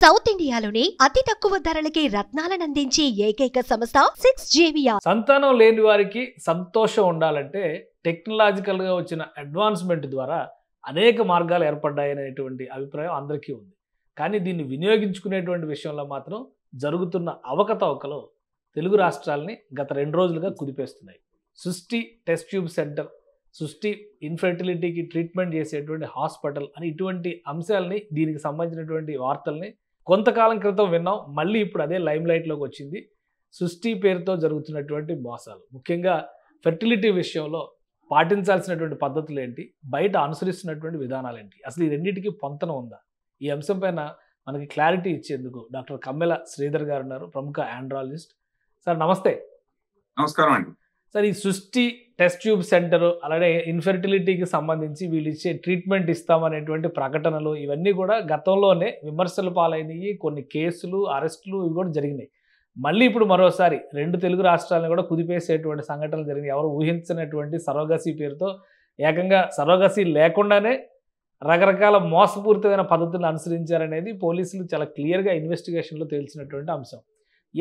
South ఇండియాలోనే అతి తక్కువ ధరలకి రత్నాలనందించే ఏకైక సంస్థ 6JVR. సంతానం లేని వారికి సంతోషం ఉండాలంటే టెక్నాలజికల్ గా వచ్చిన అడ్వాన్స్మెంట్ ద్వారా అనేక మార్గాలు ఏర్పడ్డాయనేటువంటి అభిప్రాయం అందరికీ ఉంది. కానీ దీన్ని వినియోగించుకునేటువంటి విషయంలో మాత్రం జరుగుతున్న అవకతవకలు తెలుగు రాష్ట్రాలని గత 2 రోజులుగా కుదిపేస్తున్నాయి. సృష్టి టెస్ట్ ట్యూబ్ సెంటర్, సృష్టి ఇన్ఫెర్టిలిటీకి ట్రీట్మెంట్ చేసేటువంటి హాస్పిటల్ అని ఇటువంటి అంశాలని, దీనికి సంబంధించినటువంటి వార్తల్ని కొంతకాలం క్రితం విన్నాం. మళ్ళీ ఇప్పుడు అదే లైమ్ లైట్లోకి వచ్చింది. సృష్టి పేరుతో జరుగుతున్నటువంటి మోసాలు, ముఖ్యంగా ఫెర్టిలిటీ విషయంలో పాటించాల్సినటువంటి పద్ధతులు ఏంటి, బయట అనుసరిస్తున్నటువంటి విధానాలు ఏంటి, అసలు ఈ రెండింటికి పొంతన ఉందా? ఈ అంశం పైన మనకి క్లారిటీ ఇచ్చేందుకు డాక్టర్ కమ్మెల శ్రీధర్ గారు ఉన్నారు, ప్రముఖ ఆండ్రాలజిస్ట్. సార్ నమస్తే. నమస్కారం అండి. సార్, ఈ సృష్టి టెస్ట్ ట్యూబ్ సెంటర్ అలాగే ఇన్ఫెర్టిలిటీకి సంబంధించి వీళ్ళు ఇచ్చే ట్రీట్మెంట్ ఇస్తామనేటువంటి ప్రకటనలు ఇవన్నీ కూడా గతంలోనే విమర్శల పాలైనవి. కొన్ని కేసులు, అరెస్టులు ఇవి కూడా జరిగినాయి. మళ్ళీ ఇప్పుడు మరోసారి 2 తెలుగు రాష్ట్రాలను కూడా కుదిపేసేటువంటి సంఘటనలు జరిగినాయి. ఎవరు ఊహించినటువంటి సరోగసీ పేరుతో ఏకంగా సరోగసీ లేకుండానే రకరకాల మోసపూరితమైన పద్ధతులను అనుసరించారనేది పోలీసులు చాలా క్లియర్గా ఇన్వెస్టిగేషన్లో తేల్చినటువంటి అంశం.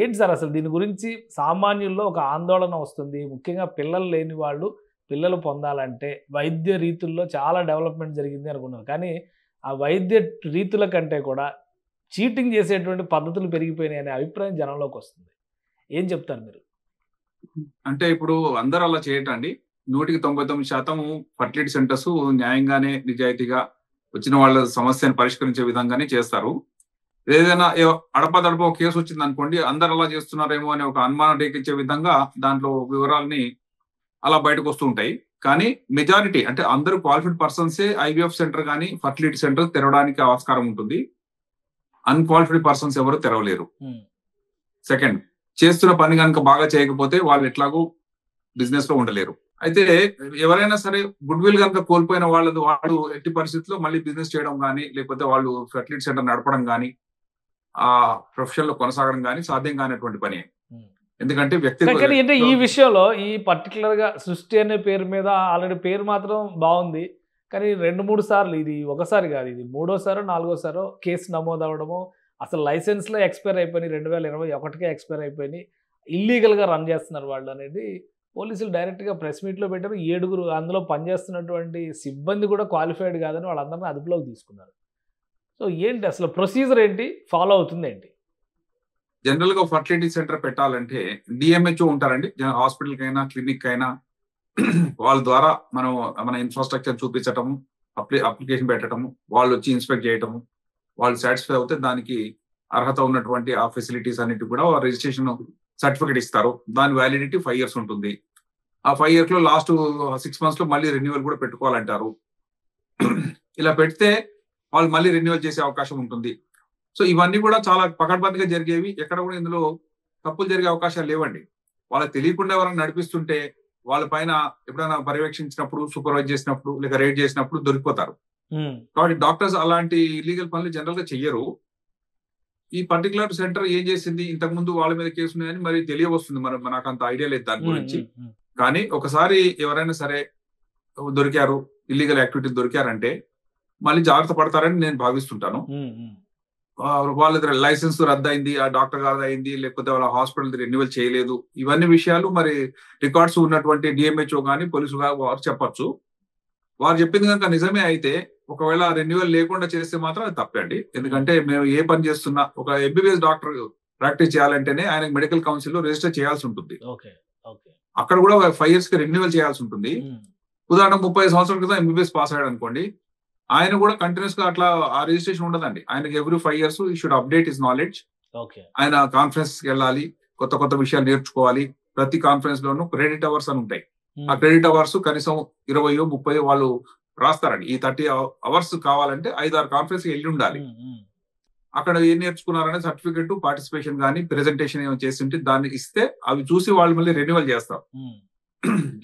ఏంటి సార్ అసలు దీని గురించి? సామాన్యుల్లో ఒక ఆందోళన వస్తుంది. ముఖ్యంగా పిల్లలు లేని వాళ్ళు పిల్లలు పొందాలంటే వైద్య రీతుల్లో చాలా డెవలప్మెంట్ జరిగింది అనుకున్నారు. కానీ ఆ వైద్య రీతుల కంటే కూడా చీటింగ్ చేసేటువంటి పద్ధతులు పెరిగిపోయినాయి అనే అభిప్రాయం జనంలోకి వస్తుంది. ఏం చెప్తారు మీరు? అంటే ఇప్పుడు అందరూ అలా చేయటండి. 99% ఫర్టిలిటీ సెంటర్స్ న్యాయంగానే, నిజాయితీగా వచ్చిన వాళ్ళ సమస్యను పరిష్కరించే విధంగానే చేస్తారు. ఏదైనా అడపదడప కేసు వచ్చింది అనుకోండి, అందరు అలా చేస్తున్నారేమో అనే ఒక అనుమానం రేకించే విధంగా దాంట్లో వివరాలని అలా బయటకు వస్తూ ఉంటాయి. కానీ మెజారిటీ అంటే అందరూ క్వాలిఫైడ్ పర్సన్సే ఐవీఎఫ్ సెంటర్ కానీ ఫర్టిలిటీ సెంటర్ తెరవడానికి ఆస్కారం ఉంటుంది. అన్క్వాలిఫైడ్ పర్సన్స్ ఎవరు తెరవలేరు. సెకండ్, చేస్తున్న పని కనుక బాగా చేయకపోతే వాళ్ళు ఎట్లాగూ బిజినెస్ లో ఉండలేరు. అయితే ఎవరైనా సరే గుడ్ విల్ కనుక కోల్పోయిన వాళ్ళు ఎట్టి పరిస్థితుల్లో మళ్ళీ బిజినెస్ చేయడం కానీ, లేకపోతే వాళ్ళు ఫర్టిలిటీ సెంటర్ నడపడం కానీ, ఆ ప్రొఫెషన్ లో కొనసాగడం కానీ సాధ్యం కానిటువంటి పని. ఎందుకంటే అంటే ఈ విషయంలో ఈ పర్టికులర్ గా సృష్టి అనే పేరు మీద ఆల్రెడీ పేరు మాత్రం బాగుంది. కానీ 2-3 సార్లు, ఇది ఒకసారి కాదు, ఇది 3వ సారో 4వ సారో కేసు నమోదు అవ్వడము, అసలు లైసెన్స్లో ఎక్స్పైర్ అయిపోయి 2021కే ఎక్స్పైర్ అయిపోయి ఇల్లీగల్గా రన్ చేస్తున్నారు వాళ్ళు అనేది పోలీసులు డైరెక్ట్గా ప్రెస్ మీట్లో పెట్టారు. 7 అందులో పనిచేస్తున్నటువంటి సిబ్బంది కూడా క్వాలిఫైడ్ కాదని వాళ్ళందరినీ అదుపులోకి తీసుకున్నారు. సో ఏంటి అసలు ప్రొసీజర్ ఏంటి, ఫాలో అవుతుంది ఏంటి? జనరల్ గా ఫర్టిలిటీ సెంటర్ పెట్టాలంటే డిఎంహెచ్ఓ ఉంటారండి. హాస్పిటల్ కైనా క్లినిక్ అయినా వాళ్ళ ద్వారా మన ఇన్ఫ్రాస్ట్రక్చర్ చూపించటము, అప్లికేషన్ పెట్టడము, వాళ్ళు వచ్చి ఇన్స్పెక్ట్ చేయటము, వాళ్ళు సాటిస్ఫై అవుతే దానికి అర్హత ఉన్నటువంటి ఆ ఫెసిలిటీస్ అన్నిటి కూడా రిజిస్ట్రేషన్ సర్టిఫికేట్ ఇస్తారు. దాని వ్యాలిడిటీ 5 years ఉంటుంది. ఆ 5 years లో లాస్ట్ 6 months లో మళ్ళీ రెన్యువల్ కూడా పెట్టుకోవాలంటారు. ఇలా పెడితే వాళ్ళు మళ్ళీ రెన్యువల్ చేసే అవకాశం ఉంటుంది. సో ఇవన్నీ కూడా చాలా పకడ్బందీగా జరిగేవి. ఎక్కడ కూడా ఇందులో తప్పులు జరిగే అవకాశాలు లేవండి. వాళ్ళకి తెలియకుండా ఎవరైనా నడిపిస్తుంటే వాళ్ళ పైన ఎప్పుడైనా పర్యవేక్షించినప్పుడు, సూపర్వైజ్ చేసినప్పుడు, లేక రేడ్ చేసినప్పుడు దొరికిపోతారు. కాబట్టి డాక్టర్స్ అలాంటి ఇల్లీగల్ పనులు జనరల్ గా చెయ్యరు. ఈ పర్టికులర్ సెంటర్ ఏం చేసింది, ఇంతకు ముందు వాళ్ళ మీద కేసు ఉన్నాయని మరి తెలియవస్తుంది. నాకు అంత ఐడియా లేదు దాని గురించి. కానీ ఒకసారి ఎవరైనా సరే దొరికారు, ఇల్లీగల్ యాక్టివిటీ దొరికారంటే మళ్ళీ జాగ్రత్త పడతారని నేను భావిస్తుంటాను. వాళ్ళ లైసెన్స్ రద్దయింది, ఆ డాక్టర్ గారు అయింది, లేకపోతే వాళ్ళ హాస్పిటల్ రెన్యువల్ చేయలేదు, ఇవన్నీ విషయాలు మరి రికార్డ్స్ ఉన్నటువంటి డిఎంహెచ్ఓ కానీ పోలీసు వారు చెప్పచ్చు. వారు చెప్పింది కనుక నిజమే అయితే, ఒకవేళ రెన్యువల్ లేకుండా చేస్తే మాత్రం అది తప్పే అండి. ఎందుకంటే మేము ఏ పని చేస్తున్నా, ఒక ఎంబీబీఎస్ డాక్టర్ ప్రాక్టీస్ చేయాలంటేనే ఆయన మెడికల్ కౌన్సిల్ లో రిజిస్టర్ చేయాల్సి ఉంటుంది. అక్కడ కూడా 5 years కి రెన్యువల్ చేయాల్సి ఉంటుంది. ఉదాహరణ 30 సంవత్సరాల క్రితం ఎంబీబీఎస్ పాస్ అయ్యాడు అనుకోండి, ఆయన కూడా కంటిన్యూస్ గా అట్లా ఆ రిజిస్ట్రేషన్ ఉండదండి. ఆయనకి ఎవ్రీ 5 years ఈ షుడ్ అప్డేట్ హిస్ నాలెడ్జ్. ఆయన కాన్ఫరెన్స్ కి వెళ్ళాలి, కొత్త కొత్త విషయాలు నేర్చుకోవాలి. ప్రతి కాన్ఫరెన్స్ లోనూ క్రెడిట్ అవర్స్ అని ఉంటాయి. ఆ క్రెడిట్ అవర్స్ కనీసం 20-30 వాళ్ళు రాస్తారండి. ఈ 30 hours కావాలంటే 5-6 కాన్ఫరెన్స్ వెళ్ళి ఉండాలి. అక్కడ ఏం నేర్చుకున్నారనే సర్టిఫికెట్, పార్టిసిపేషన్ కానీ, ప్రెజెంటేషన్ ఏమైనా చేస్తుంటే దాన్ని ఇస్తే అవి చూసి వాళ్ళు మళ్ళీ రెన్యువల్ చేస్తారు.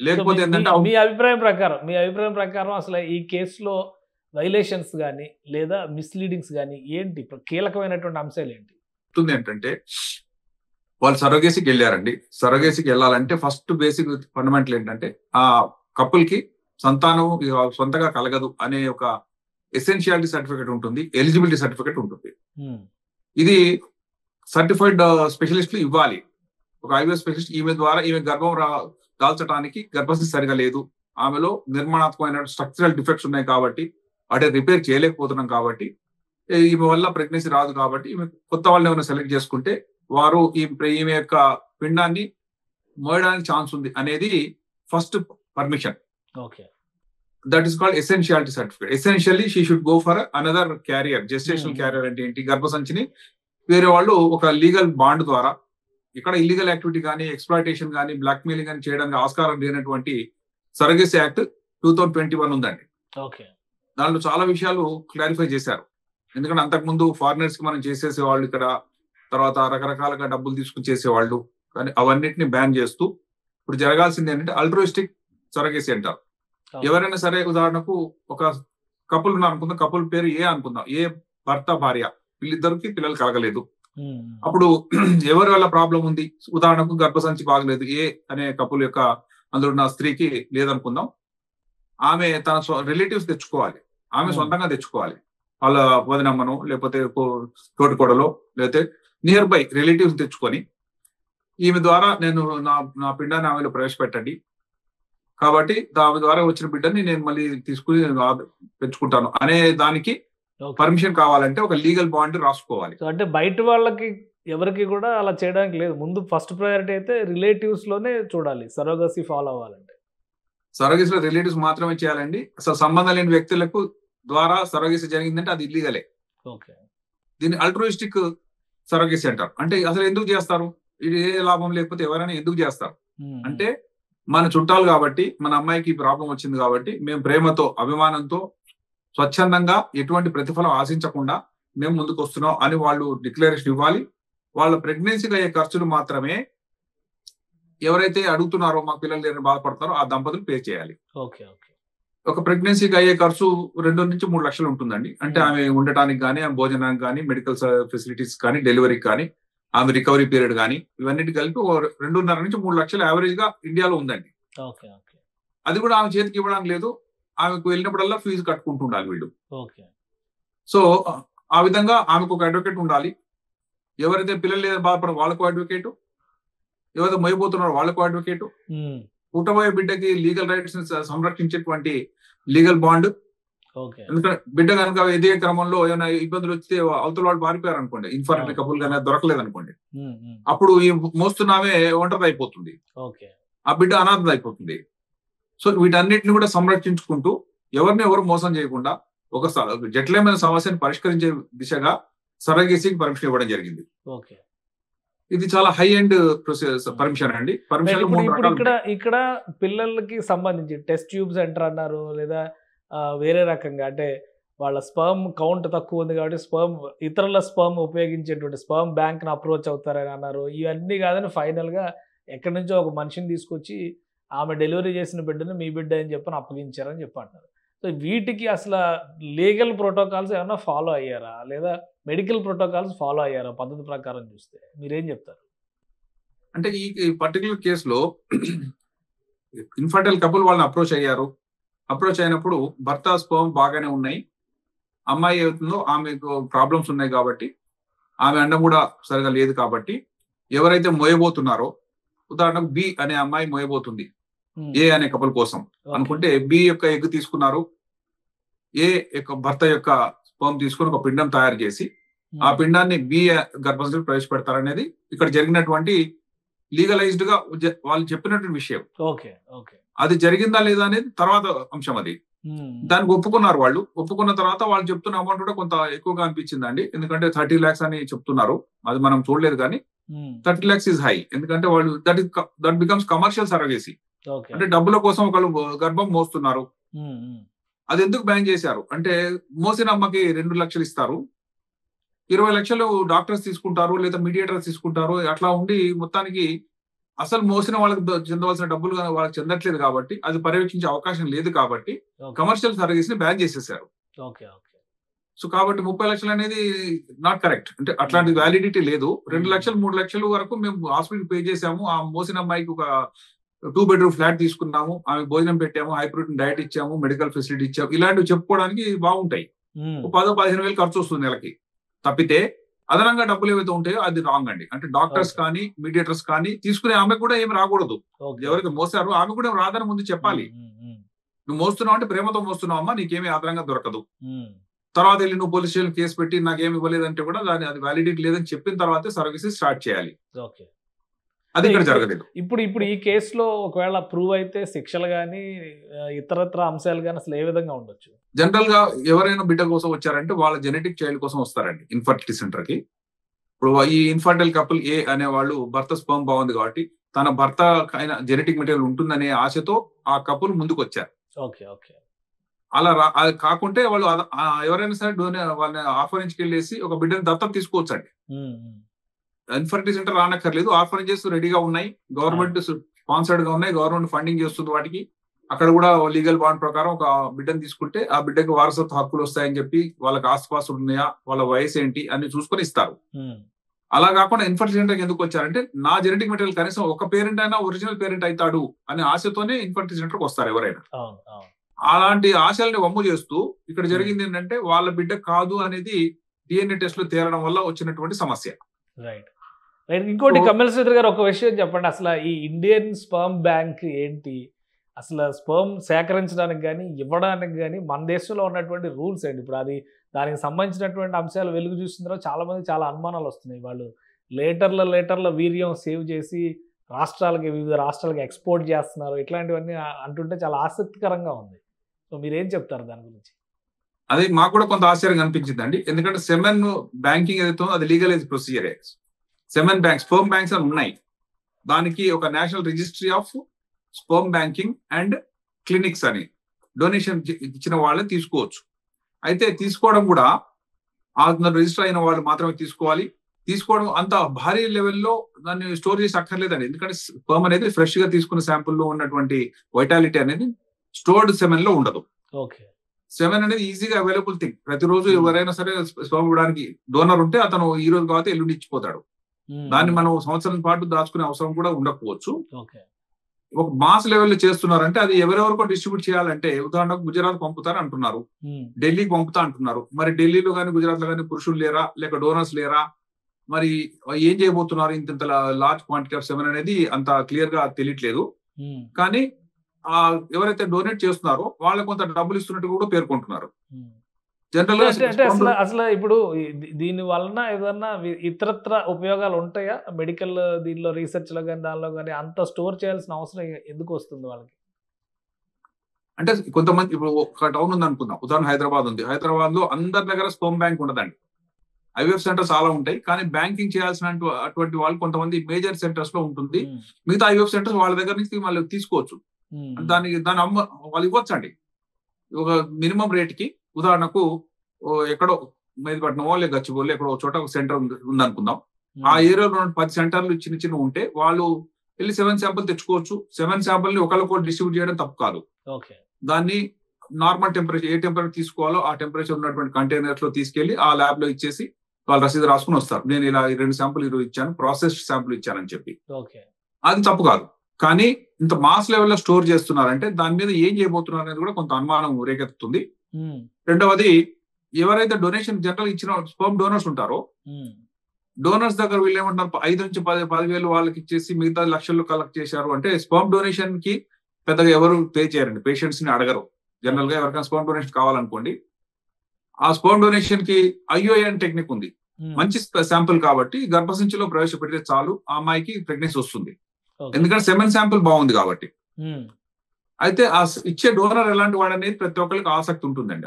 లేకపోతే ఏంటంటే మీ అభిప్రాయం ప్రకారం అసలు ఈ కేసులో వైలేషన్స్ కానీ లేదా మిస్లీడింగ్స్ కానీ ఏంటి, కీలకమైనటువంటి అంశాలు ఏంటి? ఏంటంటే వాళ్ళు సరోగేసీకి వెళ్ళారండి. సరోగేసీకి వెళ్ళాలంటే ఫస్ట్ బేసిక్ ఫండమెంటల్ ఏంటంటే ఆ కపుల్ కి సంతానం సొంతగా కలగదు అనే ఒక ఎసెన్షియాలిటీ సర్టిఫికేట్ ఉంటుంది, ఎలిజిబిలిటీ సర్టిఫికేట్ ఉంటుంది. ఇది సర్టిఫైడ్ స్పెషలిస్టులు ఇవ్వాలి. ఒక ఐవీఎఫ్ స్పెషలిస్ట్ ఈమె ద్వారా ఈమె గర్భం దాల్చడానికి గర్భస్థితి సరిగా లేదు, ఆమెలో నిర్మాణాత్మకమైన స్ట్రక్చరల్ డిఫెక్ట్స్ ఉన్నాయి కాబట్టి అంటే రిపేర్ చేయలేకపోతున్నాం కాబట్టి ఈమె వల్ల ప్రెగ్నెన్సీ రాదు కాబట్టి ఈమె కొత్త వాళ్ళని ఏమైనా సెలెక్ట్ చేసుకుంటే వారు ఈమె యొక్క పిండాన్ని మోయడానికి ఛాన్స్ ఉంది అనేది first permission. Okay, that is called essentiality certificate. Essentially she should go for another carrier. Gestational carrier అంటే ఏంటి? గర్భసంచిని వేరే వాళ్ళు ఒక లీగల్ బాండ్ ద్వారా, ఇక్కడ ఇల్లీగల్ యాక్టివిటీ కానీ ఎక్స్ప్లాయిటేషన్ కానీ బ్లాక్ మెయిలింగ్ కానీ చేయడానికి ఆస్కారం లేనటువంటి సరగసీ యాక్ట్ 2021 ఉందండి. ఓకే, దాంట్లో చాలా విషయాలు క్లారిఫై చేశారు. ఎందుకంటే అంతకుముందు ఫారినర్స్ కి మనం చేసేసేవాళ్ళు ఇక్కడ, తర్వాత రకరకాలుగా డబ్బులు తీసుకుని చేసేవాళ్ళు, కానీ అవన్నిటిని బ్యాన్ చేస్తూ ఇప్పుడు జరగాల్సింది ఏంటంటే అల్ట్రోయిస్టిక్ సరగసీ అంటారు. ఎవరైనా సరే, ఉదాహరణకు ఒక కపుల్ ఉన్నారు అనుకుందాం, కపుల్ పేరు ఏ అనుకుందాం, ఏ భర్త భార్య, వీళ్ళిద్దరికి పిల్లలు కలగలేదు. అప్పుడు ఎవరి వల్ల ప్రాబ్లం ఉంది? ఉదాహరణకు గర్భసంచి బాగలేదు, ఏ అనే కపుల్ యొక్క అందులో ఉన్న స్త్రీకి లేదనుకుందాం. ఆమె తన రిలేటివ్స్ తెచ్చుకోవాలి, ఆమె సొంతంగా తెచ్చుకోవాలి. వాళ్ళ వదినమ్మను, లేకపోతే తోటికోడలో, లేకపోతే నియర్ బై రిలేటివ్స్ తెచ్చుకొని ఈమె ద్వారా నేను నా పిండాన్ని ఆమెలో ప్రవేశపెట్టండి, కాబట్టి ఆమె ద్వారా వచ్చిన బిడ్డని నేను మళ్ళీ తీసుకుని పెంచుకుంటాను అనే దానికి పర్మిషన్ కావాలంటే ఒక లీగల్ బాండ్ రాసుకోవాలి. అంటే బయట వాళ్ళకి ఎవరికి కూడా అలా చేయడానికి లేదు. ముందు ఫస్ట్ ప్రయారిటీ అయితే రిలేటివ్స్ లోనే చూడాలి సరోగసీ ఫాలో అవ్వాలంటే. సరోగసీలో రిలేటివ్స్ మాత్రమే చేయాలండి. అసలు సంబంధం లేని వ్యక్తులకు ద్వారా సరోగసీ జరిగిందంటే అది ఇల్లీగలే. ఓకే, దీన్ని అల్ట్రోయిస్టిక్ సరోగసీ అంటారు. అంటే అసలు ఎందుకు చేస్తారు? ఇది ఏ లాభం లేకపోతే ఎవరైనా ఎందుకు చేస్తారు అంటే, మన చుట్టాలు కాబట్టి, మన అమ్మాయికి ప్రాబ్లం వచ్చింది కాబట్టి మేము ప్రేమతో, అభిమానంతో, స్వచ్ఛందంగా ఎటువంటి ప్రతిఫలం ఆశించకుండా మేము ముందుకు వస్తున్నాం అని వాళ్ళు డిక్లరేషన్ ఇవ్వాలి. వాళ్ళ ప్రెగ్నెన్సీకి అయ్యే ఖర్చులు మాత్రమే ఎవరైతే అడుగుతున్నారో, మాకు పిల్లలు లేని బాధపడుతున్నారో ఆ దంపతులు పే చేయాలి. Okay, okay. ఒక ప్రెగ్నెన్సీకి అయ్యే ఖర్చు 2 నుంచి 3 లక్షలు ఉంటుందండి. అంటే ఆమె ఉండటానికి కానీ, ఆమె భోజనానికి కానీ, మెడికల్ ఫెసిలిటీస్ కానీ, డెలివరీకి కానీ, ఆమె రికవరీ పీరియడ్ కానీ, ఇవన్నిటి కలిపి 2.5 నుంచి 3 లక్షలు యావరేజ్ గా ఇండియాలో ఉందండి. అది కూడా ఆమె చేతికి ఇవ్వడానికి లేదు. ఆమెకు వెళ్ళినప్పుడల్లా ఫీజు కట్టుకుంటూ ఉండాలి వీళ్ళు. సో ఆ విధంగా ఆమెకు ఒక అడ్వకేట్ ఉండాలి. ఎవరైతే పిల్లలు లేదా బాధపడ వాళ్ళకు అడ్వకేట్, ఎవరైతే మొయ్యబోతున్నారో వాళ్ళకు అడ్వకేట్, పుట్టబోయే బిడ్డకి లీగల్ రైట్స్ సంరక్షించేటువంటి లీగల్ బాండ్. ఎందుకంటే బిడ్డ కనుక ఎదిగే క్రమంలో ఏమైనా ఇబ్బందులు వస్తే అవతల వాళ్ళు పారిపోయారు అనుకోండి, ఇన్ఫర్మేటివ్ కపుల్ కానీ దొరకలేదు అనుకోండి, అప్పుడు ఈ మోస్తున్నామే ఒంటరి అయిపోతుంది, ఆ బిడ్డ అనాథ అయిపోతుంది. సో వీటన్నిటిని కూడా సంరక్షించుకుంటూ ఎవరిని ఎవరు మోసం చేయకుండా ఒక జటిలమైన సమస్యను పరిష్కరించే దిశగా సరగసీకి పర్మిషన్ ఇవ్వడం జరిగింది. ఇది చాలా హై ఎండ్ పర్మిషన్ అండి. ఇక్కడ పిల్లలకి సంబంధించి టెస్ట్ ట్యూబ్ సెంటర్ అన్నారు, లేదా వేరే రకంగా అంటే వాళ్ళ స్పర్మ్ కౌంట్ తక్కువ ఉంది కాబట్టి ఇతరుల స్పర్మ్ ఉపయోగించేటువంటి స్పర్మ్ బ్యాంక్ ని అప్రోచ్ అవుతారని అన్నారు. ఇవన్నీ కాదని ఫైనల్ గా ఎక్కడి నుంచో ఒక మనిషిని తీసుకొచ్చి ఆమె డెలివరీ చేసిన బిడ్డను మీ బిడ్డ అని చెప్పని అప్పగించారని చెప్పంటారు. సో వీటికి అసలు లీగల్ ప్రోటోకాల్స్ ఏమన్నా ఫాలో అయ్యారా, లేదా మెడికల్ ప్రోటోకాల్స్ ఫాలో అయ్యారా పద్ధతి ప్రకారం చూస్తే మీరేం చెప్తారు? అంటే ఈ పర్టికులర్ కేసులో ఇన్ఫర్టైల్ కపుల్ వాళ్ళని అప్రోచ్ అయ్యారు. అప్రోచ్ అయినప్పుడు భర్త స్పర్మ్ బాగానే ఉన్నాయి, అమ్మాయి ఏమవుతుందో ఆమెకు ప్రాబ్లమ్స్ ఉన్నాయి కాబట్టి, ఆమె అండం కూడా సరిగా లేదు కాబట్టి ఎవరైతే మోయబోతున్నారో, ఉదాహరణకు బి అనే అమ్మాయి మోయబోతుంది ఏ అనే కపుల్ కోసం అనుకుంటే, బి యొక్క ఎగ్ తీసుకున్నారు, ఏ యొక్క భర్త యొక్క స్పర్మ్ తీసుకుని ఒక పిండం తయారు చేసి ఆ పిండాన్ని బి గర్భంలో ప్రవేశపెడతారనేది ఇక్కడ జరిగినటువంటి లీగలైజ్డ్ గా వాళ్ళు చెప్పినటువంటి విషయం. అది జరిగిందా లేదా అనేది తర్వాత అంశం. అది దానికి ఒప్పుకున్నారు వాళ్ళు. ఒప్పుకున్న తర్వాత వాళ్ళు చెప్తున్న అమౌంట్ కూడా కొంత ఎక్కువగా అనిపించిందండి. ఎందుకంటే 30 lakhs అని చెప్తున్నారు, అది మనం చూడలేదు కానీ 30 lakhs ఈజ్ హై. ఎందుకంటే వాళ్ళు దట్ బికమ్స్ కమర్షియల్ సర్వీసీ. అంటే డబ్బుల కోసం ఒకళ్ళు గర్భం మోస్తున్నారు. అది ఎందుకు బ్యాన్ చేశారు అంటే, మోసిన అమ్మకి 2 లక్షలు ఇస్తారు, 20 లక్షలు డాక్టర్స్ తీసుకుంటారు, లేదా మీడియేటర్స్ తీసుకుంటారు. అట్లా ఉండి మొత్తానికి అసలు మోసిన వాళ్ళకి చెందవలసిన డబ్బులు వాళ్ళకి చెందట్లేదు కాబట్టి, అది పర్యవేక్షించే అవకాశం లేదు కాబట్టి కమర్షియల్ సర్వీస్ ని బ్యాన్ చేసేసారు. సో కాబట్టి 30 లక్షలు అనేది నాట్ కరెక్ట్. అంటే అట్లాంటి వ్యాలిడిటీ లేదు. 2 లక్షలు 3 లక్షలు వరకు మేము హాస్పిటల్ పే చేసాము, ఆ మోసిన అమ్మాయికి ఒక 2 bedroom ఫ్లాట్ తీసుకున్నాము, ఆమె భోజనం పెట్టాము, హై ప్రోటీన్ డైట్ ఇచ్చాము, మెడికల్ ఫెసిలిటీ ఇచ్చాము, ఇలాంటివి చెప్పుకోవడానికి బాగుంటాయి. 10-15 వేలు ఖర్చు వస్తుంది నెలకి. తప్పితే అదనంగా డబ్బులు ఏవైతే ఉంటాయో అది రాంగ్ అండి. అంటే డాక్టర్స్ Okay. కానీ మీడియేటర్స్ కానీ తీసుకునే ఆమె కూడా ఏమి రాకూడదు. ఓకే. ఎవరైతే మోసారో ఆమె కూడా రాదని ముందు చెప్పాలి. నువ్వు మోస్తున్నావు అంటే ప్రేమతో మోస్తున్నావు అమ్మా, నీకేమీ ఆధారంగా దొరకదు. తర్వాత వెళ్ళి నువ్వు పోలీస్ స్టేషన్ కేసు పెట్టి నాకేమి ఇవ్వలేదంటే కూడా దాని అది వ్యాలిడిటీ లేదని చెప్పిన తర్వాతే సర్వీసెస్ స్టార్ట్ చేయాలి. ఓకే. అది ఇక్కడ జరగలేదు. ఇప్పుడు ఈ కేసులో ఒకవేళ ప్రూవ్ అయితే శిక్షలు కానీ ఇతరత్ర అంశాలు కానీ అసలు ఏ విధంగా ఉండొచ్చు? జనరల్ గా ఎవరైనా బిడ్డ కోసం వచ్చారంటే వాళ్ళ జెనెటిక్ చైల్డ్ కోసం వస్తారండి ఇన్ఫర్టిలిటీ సెంటర్ కి. ఇప్పుడు ఈ ఇన్ఫర్టైల్ కపుల్ ఏ అనే వాళ్ళు భర్త స్పర్మ్ బాగుంది కాబట్టి తన భర్త అయిన జెనెటిక్ మెటీరియల్ ఉంటుందనే ఆశతో ఆ కపుల్ ముందుకు వచ్చారు. ఓకే. ఓకే. అలా అది కాకుంటే వాళ్ళు ఎవరైనా సరే వాళ్ళని ఆర్ఫనేజ్కి వెళ్ళేసి ఒక బిడ్డని దత్తత తీసుకోవచ్చు అండి. ఇన్ఫర్టిలిటీ సెంటర్ రానక్కర్లేదు, ఆర్ఫనేజెస్ రెడీగా ఉన్నాయి, గవర్నమెంట్ స్పాన్సర్డ్ గా ఉన్నాయి, గవర్నమెంట్ ఫండింగ్ చేస్తుంది వాటికి. అక్కడ కూడా లీగల్ బాండ్ ప్రకారం ఒక బిడ్డను తీసుకుంటే ఆ బిడ్డకి వారసత్వ హక్కులు వస్తాయని చెప్పి వాళ్ళకి ఆస్తిపాస్తులు ఉన్నాయా, వాళ్ళ వయసు ఏంటి అని చూసుకొని ఇస్తారు. అలా కాకుండా ఇన్ఫర్టిలిటీ సెంటర్కి ఎందుకు వచ్చారంటే నా జెనెటిక్ మెటీరియల్ కనీసం ఒక పేరెంట్ అయినా ఒరిజినల్ పేరెంట్ అవుతాడు అనే ఆశతోనే ఇన్ఫర్టిలిటీ సెంటర్కి వస్తారు ఎవరైనా. అలాంటి ఆశల్ని వమ్ము చేస్తూ ఇక్కడ జరిగింది ఏంటంటే వాళ్ళ బిడ్డ కాదు అనేది డిఎన్ఏ టెస్ట్ లో తేలడం వల్ల వచ్చినటువంటి సమస్య. రైట్. ఇంకోటి కమల్ శ్రీధర్ గారు ఒక విషయం చెప్పండి, అసలు ఈ ఇండియన్ స్పర్మ్ బ్యాంక్ ఏంటి, అసలు స్పర్మ్ సేకరించడానికి కానీ ఇవ్వడానికి కానీ మన దేశంలో ఉన్నటువంటి రూల్స్ ఏంటి? ఇప్పుడు అది దానికి సంబంధించినటువంటి అంశాలు వెలుగు చూసిన తర్వాత చాలా మంది చాలా అనుమానాలు వస్తున్నాయి. వాళ్ళు లీటర్ల వీర్యం సేవ్ చేసి వివిధ రాష్ట్రాలకి ఎక్స్పోర్ట్ చేస్తున్నారు, ఇట్లాంటివన్నీ అంటుంటే చాలా ఆసక్తికరంగా ఉంది. సో మీరేం చెప్తారు దాని గురించి? అది మాకు కూడా కొంత ఆశ్చర్యంగా అనిపించింది అండి. ఎందుకంటే సెమెన్ బ్యాంకింగ్ ఏదైతే అది legalise procedure. Semen banks sperm banks అని ఉన్నాయి, దానికి ఒక national registry of sperm banking and clinics అని డొనేషన్ ఇచ్చిన వాళ్ళే తీసుకోవచ్చు. అయితే తీసుకోవడం కూడా రిజిస్టర్ అయిన వాళ్ళు మాత్రమే తీసుకోవాలి. తీసుకోవడం అంత భారీ లెవెల్లో దాన్ని స్టోర్ చేసి అక్కర్లేదండి. ఎందుకంటే స్పర్మ్ అనేది ఫ్రెష్ గా తీసుకున్న శాంపుల్లో ఉన్నటువంటి వైటాలిటీ అనేది స్టోర్డ్ సెమెన్ లో ఉండదు. ఓకే. సెమెన్ అనేది ఈజీగా అవైలబుల్ థింగ్. ప్రతిరోజు ఎవరైనా సరే స్పర్మ్ ఇవ్వడానికి డోనర్ ఉంటే అతను ఈ రోజు కాబట్టి ఎల్లుండి ఇచ్చిపోతాడు. దాన్ని మనం సంవత్సరం పాటు దాచుకునే అవసరం కూడా ఉండకపోవచ్చు. ఒక మాస్ లెవెల్లో చేస్తున్నారంటే అది ఎవరెవరికో డిస్ట్రిబ్యూట్ చేయాలంటే ఉదాహరణకు గుజరాత్ పంపుతారు అంటున్నారు, ఢిల్లీకి పంపుతా అంటున్నారు. మరి ఢిల్లీలో కానీ గుజరాత్ లో కానీ పురుషులు లేరా, లేక డోనర్స్ లేరా, మరి ఏం చేయబోతున్నారు? ఇంత లార్జ్ క్వాంటిటీ ఆఫ్ సెమెన్ అనేది అంత క్లియర్ గా తెలియట్లేదు. కానీ ఎవరైతే డొనేట్ చేస్తున్నారో వాళ్ళకి కొంత డబ్బులు ఇస్తున్నట్టు కూడా పేర్కొంటున్నారు. జనరల్ అంటే అసలు ఇప్పుడు దీని వలన ఏదన్నా ఇతరత్ర ఉపయోగాలు ఉంటాయా? మెడికల్ దీనిలో రీసెర్చ్ లో కానీ దానిలో కానీ అంత స్టోర్ చేయాల్సిన అవసరం ఎందుకు వస్తుంది వాళ్ళకి? అంటే కొంతమంది ఇప్పుడు ఒక టౌన్ ఉంది అనుకుందాం, ఉదాహరణ హైదరాబాద్ ఉంది. హైదరాబాద్ లో అందరి దగ్గర స్పర్మ్ బ్యాంక్ ఉండదండి. ఐవీఎఫ్ సెంటర్స్ చాలా ఉంటాయి, కానీ బ్యాంకింగ్ చేయాల్సిన అటువంటి వాళ్ళు కొంతమంది మేజర్ సెంటర్స్ లో ఉంటుంది. మిగతా ఐవీఎఫ్ సెంటర్స్ వాళ్ళ దగ్గర నుంచి వాళ్ళు తీసుకోవచ్చు. దాన్ని వాళ్ళు ఇవ్వచ్చు అండి ఒక మినిమం రేట్ కి. ఉదాహరణకు ఎక్కడో మేదిపట్నమో లేక గచ్చిబౌలి ఎక్కడో చోట ఒక సెంటర్ ఉంది అనుకుందాం. ఆ ఏరియాలో 10 సెంటర్లు చిన్న ఉంటే వాళ్ళు వెళ్ళి 7 శాంపుల్ తెచ్చుకోవచ్చు. 7 శాంపుల్ ని ఒకళ్ళొకటి డిస్ట్రిబ్యూట్ చేయడం తప్పు కాదు. దాన్ని నార్మల్ టెంపరేచర్, ఏ టెంపరేచర్ తీసుకోవాలో ఆ టెంపరేచర్ ఉన్నటువంటి కంటైనర్స్ లో తీసుకెళ్లి ఆ ల్యాబ్ లో ఇచ్చేసి వాళ్ళు రసీదు రాసుకుని వస్తారు. నేను ఇలా 2 శాంపుల్ ఈరోజు ఇచ్చాను, ప్రాసెస్డ్ శాంపుల్ ఇచ్చానని చెప్పి. అది తప్పు కాదు. కానీ ఇంత మాస్ లెవెల్లో స్టోర్ చేస్తున్నారంటే దాని మీద ఏం చేయబోతున్నారు అనేది కూడా కొంత అనుమానం రేకెత్తుతుంది. రెండవది, ఎవరైతే డొనేషన్ జనరల్ ఇచ్చిన స్పర్మ్ డోనర్స్ ఉంటారో డోనర్స్ దగ్గర వీళ్ళు ఏమంటున్నారు, 5 నుంచి 10,000 వాళ్ళకి ఇచ్చేసి మిగతా లక్షల్లో కలెక్ట్ చేశారు అంటే స్పర్మ్ డొనేషన్ కి పెద్దగా ఎవరు పే చేయరండి, పేషెంట్స్ ని అడగరు. జనరల్ గా ఎవరికైనా స్పర్మ్ డొనేషన్ కావాలనుకోండి, ఆ స్పర్మ్ డొనేషన్ కి ఐఓఎన్ టెక్నిక్ ఉంది. మంచి శాంపుల్ కాబట్టి గర్భసంచిలో ప్రవేశపెడితే చాలు ఆ అమ్మాయికి ప్రెగ్నెన్సీ వస్తుంది. ఎందుకంటే సెమెన్ శాంపుల్ బాగుంది కాబట్టి. అయితే ఆ ఇచ్చే డోనర్ ఎలాంటి వాడు అనేది ప్రతి ఒక్కరికి ఆసక్తి ఉంటుందండి.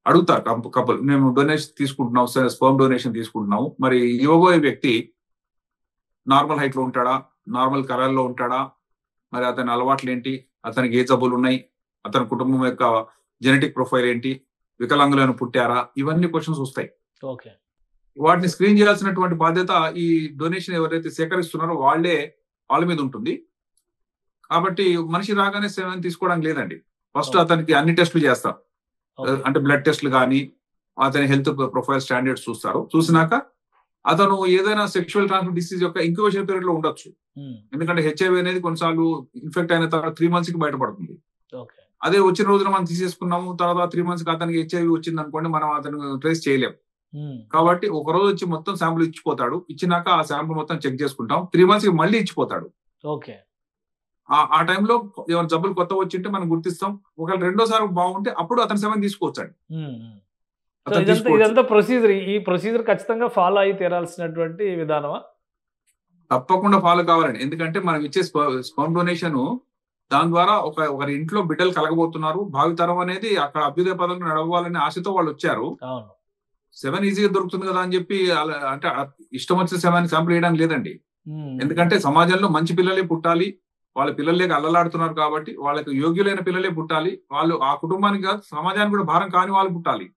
అడుగుతారు కపుల్, మేము డొనేషన్ తీసుకుంటున్నాం, స్పర్మ్ డొనేషన్ తీసుకుంటున్నాము, మరి ఇవ్వబోయే వ్యక్తి నార్మల్ హైట్ లో ఉంటాడా, నార్మల్ కలర్ లో ఉంటాడా, మరి అతని అలవాట్లు ఏంటి, అతనికి ఏ జబ్బులు ఉన్నాయి, అతని కుటుంబం యొక్క జెనెటిక్ ప్రొఫైల్ ఏంటి, వికలాంగులను పుట్టారా, ఇవన్నీ క్వశ్చన్స్ వస్తాయి. వాటిని స్క్రీన్ చేయాల్సినటువంటి బాధ్యత ఈ డొనేషన్ ఎవరైతే సేకరిస్తున్నారో వాళ్ళ మీద ఉంటుంది. కాబట్టి మనిషి రాగానే సెమెన్ తీసుకోవడానికి లేదండి. ఫస్ట్ అతనికి అన్ని టెస్టులు చేస్తారు. అంటే బ్లడ్ టెస్టులు కానీ అతని హెల్త్ ప్రొఫైల్ స్టాండర్డ్స్ చూస్తారు. చూసినాక అతను ఏదైనా సెక్షువల్ ట్రాన్స్మిట్ డిసీజ్ యొక్క ఇంక్యుబేషన్ పీరియడ్ లో ఉండొచ్చు. ఎందుకంటే హెచ్ఐవి అనేది కొన్నిసార్లు ఇన్ఫెక్ట్ అయిన తర్వాత 3 months కి బయటపడుతుంది. అదే వచ్చిన రోజున మనం తీసేసుకున్నాము, తర్వాత 3 months కి అతనికి హెచ్ఐవి వచ్చింది అనుకోండి, మనం అతను ట్రేస్ చేయలేం. కాబట్టి ఒక రోజు వచ్చి మొత్తం శాంపుల్ ఇచ్చిపోతాడు. ఇచ్చినాక ఆ శాంపుల్ మొత్తం చెక్ చేసుకుంటాం. 3 months మళ్ళీ ఇచ్చిపోతాడు. ఓకే. ఆ టైంలో ఏమైనా జబ్బులు కొత్త వచ్చింటే మనం గుర్తిస్తాం. ఒకవేళ రెండోసారి బాగుంటే అప్పుడు అతని సెవెన్ తీసుకోవచ్చండి. ఇదంతా ప్రొసీజర్. ఈ ప్రొసీజర్ ఖచ్చితంగా ఫాలో అయి తీరాల్సినటువంటి విధానమా? తప్పకుండా ఫాలో కావాలండి. ఎందుకంటే మనం ఇచ్చే స్పర్మ్ డొనేషన్ దాని ద్వారా ఒకరి ఇంట్లో బిడ్డలు కలగబోతున్నారు. భావితరం అనేది అక్కడ అభ్యుదయ పదంలో నడవాలనే ఆశతో వాళ్ళు వచ్చారు. 7 ఈజీగా దొరుకుతుంది కదా అని చెప్పి అంటే ఇష్టం వచ్చిన 7 శాంపుల్ వేయడానికి లేదండి. ఎందుకంటే సమాజంలో మంచి పిల్లలే పుట్టాలి. వాళ్ళ పిల్లలే అల్లలాడుతున్నారు కాబట్టి వాళ్ళకి యోగ్యులైన పిల్లలే పుట్టాలి. వాళ్ళు ఆ కుటుంబానికి కాదు సమాజానికి కూడా భారం కాని వాళ్ళు పుట్టాలి.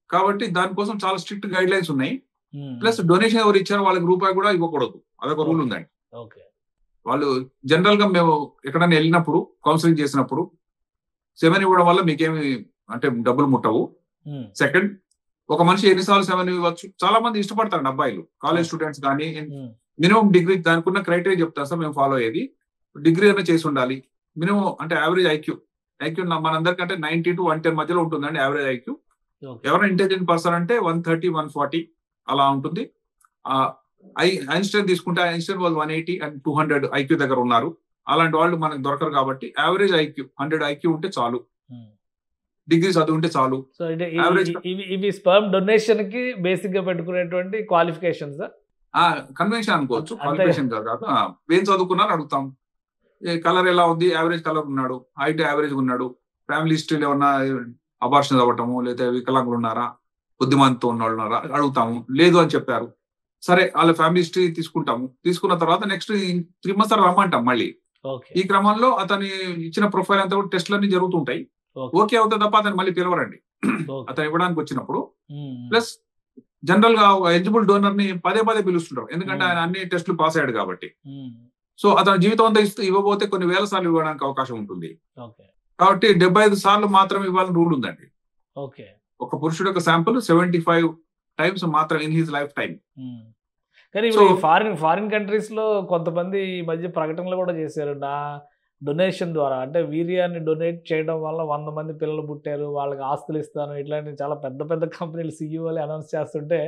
కాబట్టి దానికోసం చాలా స్ట్రిక్ట్ గైడ్ లైన్స్ ఉన్నాయి. ప్లస్ డొనేషన్ ఎవరు ఇచ్చారో వాళ్ళకి రూపాయి కూడా ఇవ్వకూడదు. అదొక రూల్ ఉందండి. వాళ్ళు జనరల్ గా మేము ఎక్కడైనా వెళ్ళినప్పుడు కౌన్సిలింగ్ చేసినప్పుడు 7 ఇవ్వడం వల్ల మీకేమి అంటే డబ్బులు ముట్టవు. సెకండ్, ఒక మనిషి ఎన్నిసార్లు 7 ఇవ్వచ్చు. చాలా మంది ఇష్టపడతారు అబ్బాయిలు, కాలేజ్ స్టూడెంట్స్ కానీ. మినిమం డిగ్రీ దానికి ఉన్న క్రైటీరియా చెప్తాను సార్ మేము ఫాలో అయ్యేది. డిగ్రీ అయినా చేసి ఉండాలి. మినిమం అంటే యావరేజ్ ఐక్యూ మనందరికంటే 90 to 110 మధ్యలో ఉంటుందండి యావరేజ్ ఐక్యూ. ఎవరైనా ఇంటెలిజెంట్ పర్సన్ అంటే 130, 140 అలా ఉంటుంది. ఐన్స్టైన్ తీసుకుంటే ఐన్స్టైన్ వాళ్ళు 180 and 200 ఐక్యూ దగ్గర ఉన్నారు. అలాంటి వాళ్ళు మనకు దొరకరు కాబట్టి యావరేజ్ ఐక్యూ 100 ఐక్యూ ఉంటే చాలు. డిగ్రీ చదువు ఉంటే చాలు. సో ఇవి స్పర్మ్ డొనేషన్ కి బేసిక్ గా పెట్టుకునేటువంటి క్వాలిఫికేషన్స్, కన్వెన్షన్ అనుకోవచ్చు. క్వాలిఫికేషన్ కాదు. ఏం చదువుకున్నారు అడుగుతాం. కలర్ ఎలా ఉంది, యావరేజ్ కలర్ ఉన్నాడు, హైట్ యావరేజ్ ఉన్నాడు, ఫ్యామిలీ హిస్టరీలో ఏమన్నా అబార్షన్ అవ్వటము లేదా వికలాంగులు ఉన్నారా, బుద్ధిమంతో ఉన్న వాళ్ళు ఉన్నారా అడుగుతాము. లేదు అని చెప్పారు, సరే వాళ్ళ ఫ్యామిలీ హిస్టరీ తీసుకుంటాము. తీసుకున్న తర్వాత నెక్స్ట్ 3 months రమ్మంటాం మళ్ళీ. ఈ క్రమంలో అతని ఇచ్చిన ప్రొఫైల్ అంతా కూడా టెస్ట్లు అన్ని జరుగుతుంటాయి. ఓకే అవుతుంది తప్ప అతను మళ్ళీ పిలవరండి అతను ఇవ్వడానికి వచ్చినప్పుడు. ప్లస్ జనరల్ గా ఎలిజిబుల్ డోనర్ ని పదే పిలుస్తుంటారు. ఎందుకంటే ఆయన అన్ని టెస్టులు పాస్ అయ్యాడు కాబట్టి. సో అతని జీవితం అంతా ఇవ్వబోతే కొన్ని వేల సార్లు ఇవ్వడానికి అవకాశం ఉంటుంది. కాబట్టి 75 సార్లు మాత్రం ఇవ్వాలని రూల్ ఉందండి. ఒక పురుషుడు యొక్క శాంపుల్ 75 times మాత్రం ఇన్ హిస్ లైఫ్ టైం. కానీ ఫారిన్ కంట్రీస్ లో కొంతమంది ఈ మధ్య ప్రకటనలు కూడా చేశారు. నా డొనేషన్ ద్వారా అంటే వీర్యాన్ని డొనేట్ చేయడం వల్ల 100 మంది పిల్లలు పుట్టారు, వాళ్ళకి ఆస్తులు ఇస్తాను, ఇట్లాంటి చాలా పెద్ద కంపెనీలు సీఈఓలు అనౌన్స్ చేస్తుంటే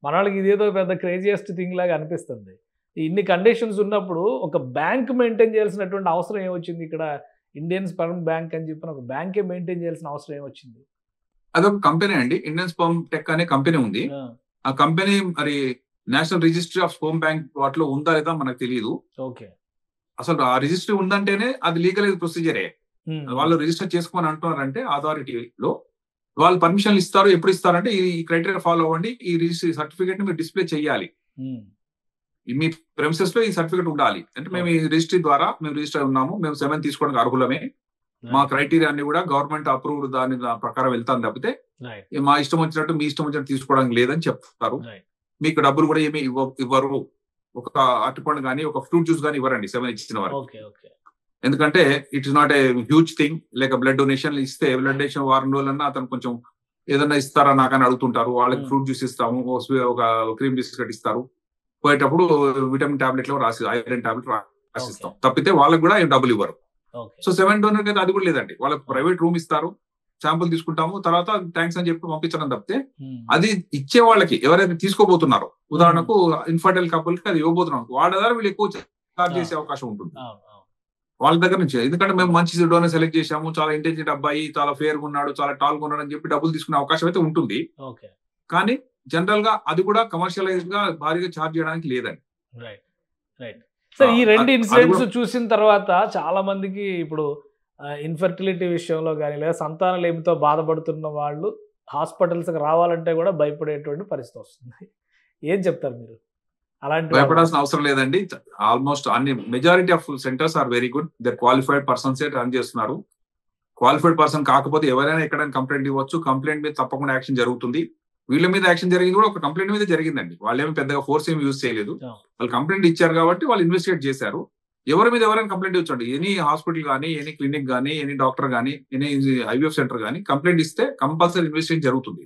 మన వాళ్ళకి ఇదేదో పెద్ద క్రేజియస్ట్ థింగ్ లాగా అనిపిస్తుంది. ఇన్ని కండిషన్స్ ఉన్నప్పుడు ఒక బ్యాంక్ మెయింటైన్ చేయాల్సినటువంటి అవసరం ఏమొచ్చింది? ఇక్కడ ఇండియన్ స్పర్మ్ బ్యాంక్ అని చెప్పిన ఒక బ్యాంకే మెయింటైన్ చేయాల్సిన అవసరం ఏమొచ్చింది? అదొక కంపెనీ అండి. ఇండియన్ స్పర్మ్ టెక్ అనే కంపెనీ ఉంది. ఆ కంపెనీ మరి national registry of sperm bank వాటిలో ఉందా లేదా మనకు తెలియదు. అసలు ఆ రిజిస్ట్రీ ఉందంటేనే అది లీగల్ ప్రొసీజరే. వాళ్ళు రిజిస్టర్ చేసుకోమని అంటున్నారంటే అథారిటీలో వాళ్ళు పర్మిషన్లు ఇస్తారు. ఎప్పుడు ఇస్తారంటే ఈ క్రైటీరియా ఫాలో అవ్వండి, ఈ రిజిస్ట్రీ సర్టిఫికేట్ ని మీరు డిస్ప్లే చేయాలి, మీ ప్రెమిసెస్ లో ఈ సర్టిఫికేట్ ఉండాలి. అంటే మేము ఈ రిజిస్ట్రీ ద్వారా మేము రిజిస్టర్ ఉన్నాము, మేము 7 తీసుకోవడానికి అర్హులమే, మా క్రైటీరియా అన్ని కూడా గవర్నమెంట్ అప్రూవ్డ్ దాని ప్రకారం వెళ్తాను తప్పితే మా ఇష్టం వచ్చినట్టు మీ ఇష్టం వచ్చినట్టు తీసుకోవడానికి లేదని చెప్తారు. మీకు డబ్బులు కూడా ఏమి ఇవ్వరు. ఒక అరటిపండు కానీ ఒక ఫ్రూట్ జ్యూస్ కానీ ఇవ్వరండి 7 ఇచ్చిన వారు. ఎందుకంటే it is not a huge thing. లేక బ్లడ్ డొనేషన్ ఇస్తే బ్లడ్ డొనేషన్ 2 వారం రోజులన్నా అతను కొంచెం ఏదన్నా ఇస్తారా నాకని అడుగుతుంటారు. వాళ్ళకి ఫ్రూట్ జ్యూస్ ఇస్తాము, ఒక క్రీమ్ బిస్కెట్ ఇస్తారు, పోయేటప్పుడు విటమిన్ టాబ్లెట్ లో ఐరన్ టాబ్లెట్ రాసిస్తాం తప్పితే వాళ్ళకి కూడా డబ్బులు ఇవ్వరు. సో 7 డోనర్ అయితే అది కూడా లేదండి. వాళ్ళకి ప్రైవేట్ రూమ్ ఇస్తారు, శాంపుల్ తీసుకుంటాము, తర్వాత థ్యాంక్స్ అని చెప్పి పంపించడం తప్పితే అది ఇచ్చే వాళ్ళకి ఎవరైతే తీసుకోబోతున్నారో, ఉదాహరణకు ఇన్ఫర్టైల్ కపుల్ కి అది ఇవ్వబోతున్నాం, వాళ్ళ ద్వారా వీళ్ళు ఎక్కువ చార్జ్ చేసే అవకాశం ఉంటుంది వాళ్ళ దగ్గర నుంచి. ఎందుకంటే మేము మంచి డోనర్ సెలెక్ట్ చేసాము, చాలా ఇంటెలిజెంట్ అబ్బాయి, చాలా ఫేర్ గా ఉన్నాడు, చాలా టాల్ గా ఉన్నాడు అని చెప్పి డబ్బులు తీసుకునే అవకాశం అయితే ఉంటుంది. కానీ జనరల్ గా అది కూడా కమర్షియలైజ్ గా భారీగా చార్జ్ చేయడానికి లేదండి. సో ఈ 2 ఇన్సిడెంట్స్ చూసిన తర్వాత చాలా మందికి ఇప్పుడు ఇన్ఫర్టిలిటీ విషయంలో కానీ లేదా సంతానలేమితో బాధపడుతున్న వాళ్ళు హాస్పిటల్స్కి రావాలంటే కూడా భయపడేటువంటి పరిస్థితి వస్తుంది. ఏం చెప్తారు మీరు? అలాంటి భయపడాల్సిన అవసరం లేదండి. ఆల్మోస్ట్ అన్ని majority of centers are very good. There qualified persons run చేస్తున్నారు. క్వాలిఫైడ్ పర్సన్ కాకపోతే ఎవరైనా ఎక్కడైనా కంప్లైంట్ ఇవ్వచ్చు. కంప్లైంట్ మీద తప్పకుండా యాక్షన్ జరుగుతుంది. వీళ్ళ మీద యాక్షన్ జరిగింది కూడా ఒక కంప్లైంట్ మీద జరిగిందండి. వాళ్ళేమి పెద్దగా ఫోర్స్ ఏమి యూజ్ చేయలేదు. వాళ్ళు కంప్లైంట్ ఇచ్చారు కాబట్టి వాళ్ళు ఇన్వెస్టిగేట్ చేశారు. ఎవరి మీద ఎవరైనా కంప్లైంట్ ఇచ్చండి, ఎనీ హాస్పిటల్ కానీ, ఎనీ క్లినిక్ కానీ, ఎనీ డాక్టర్ కానీ, ఎనీ ఐవీఎఫ్ సెంటర్ కానీ కంప్లైంట్ ఇస్తే కంపల్సరీ ఇన్వెస్టిగేషన్ జరుగుతుంది.